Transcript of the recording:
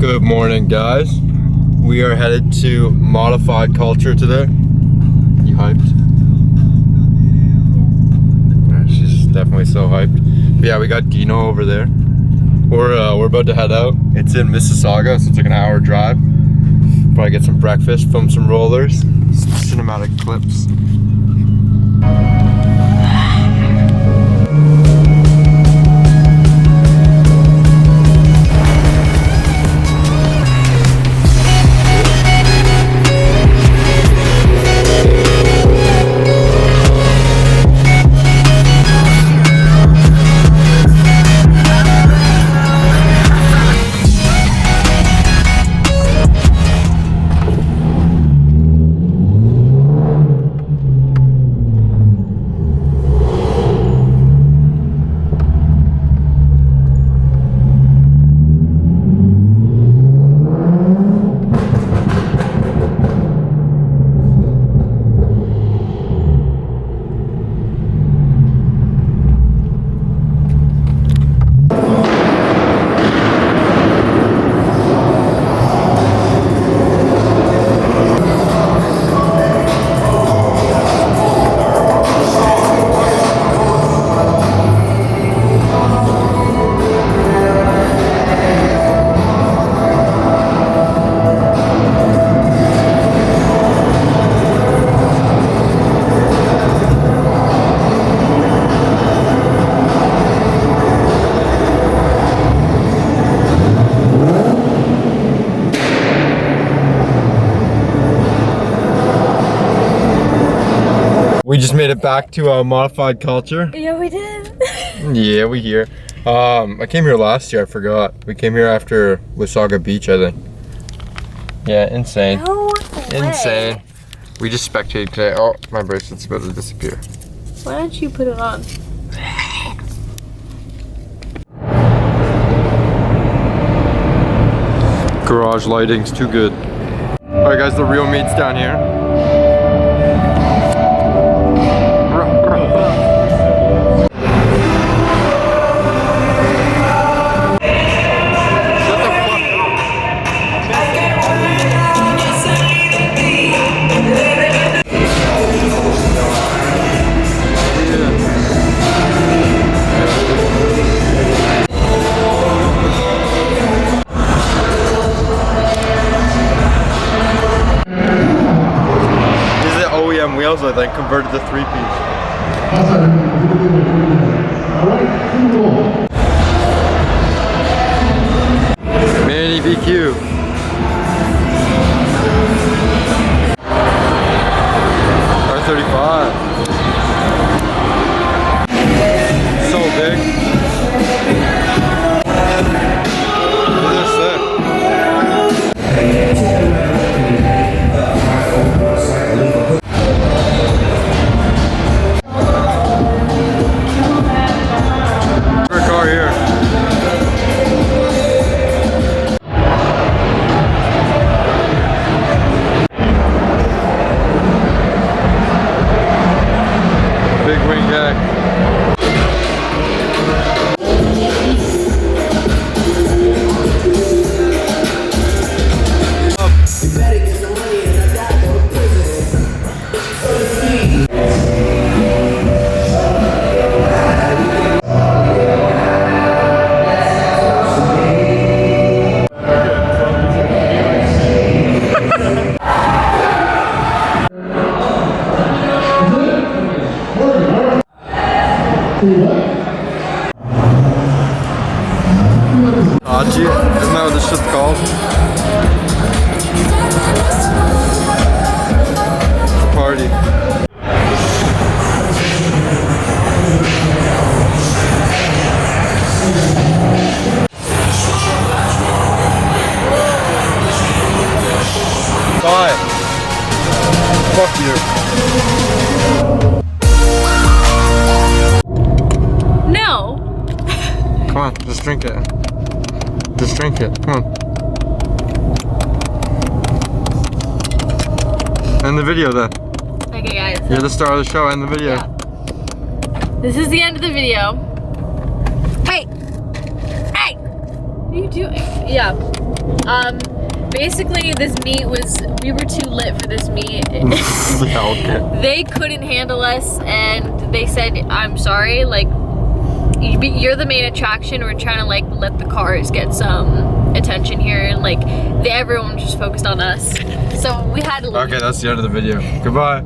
Good morning, guys. We are headed to Modified Culture today. You hyped? Yeah, she's definitely so hyped. But yeah, we got Dino over there. We're about to head out. It's in Mississauga, so it's like an hour drive. Probably get some breakfast, film some rollers, some cinematic clips. We just made it back to Modified Culture. Yeah, we did. Yeah, we here. I came here last year, I forgot. We came here after Mississauga Beach, I think. Yeah, insane. No way. Insane. We just spectated today. Oh, my bracelet's about to disappear. Why don't you put it on? Garage lighting's too good. Alright guys, the real meat's down here. Wheels, I think, converted to 3-piece. Mini VQ. R35. So big. Look at this. Isn't that what this shit's called? It's a party. Bye. Fuck you. No. Come on, just drink it. Just drink it. Come on. End the video then. Okay, guys. You're the star of the show. End the video. Yeah. This is the end of the video. Hey! Hey! What are you doing? Yeah. Basically, this meet we were too lit for this meet. Yeah, okay. They couldn't handle us, and they said, I'm sorry, like, you're the main attraction. We're trying to, like, let the cars get some attention here, and, like, everyone just focused on us. So we had to leave. Okay, that's the end of the video. Goodbye.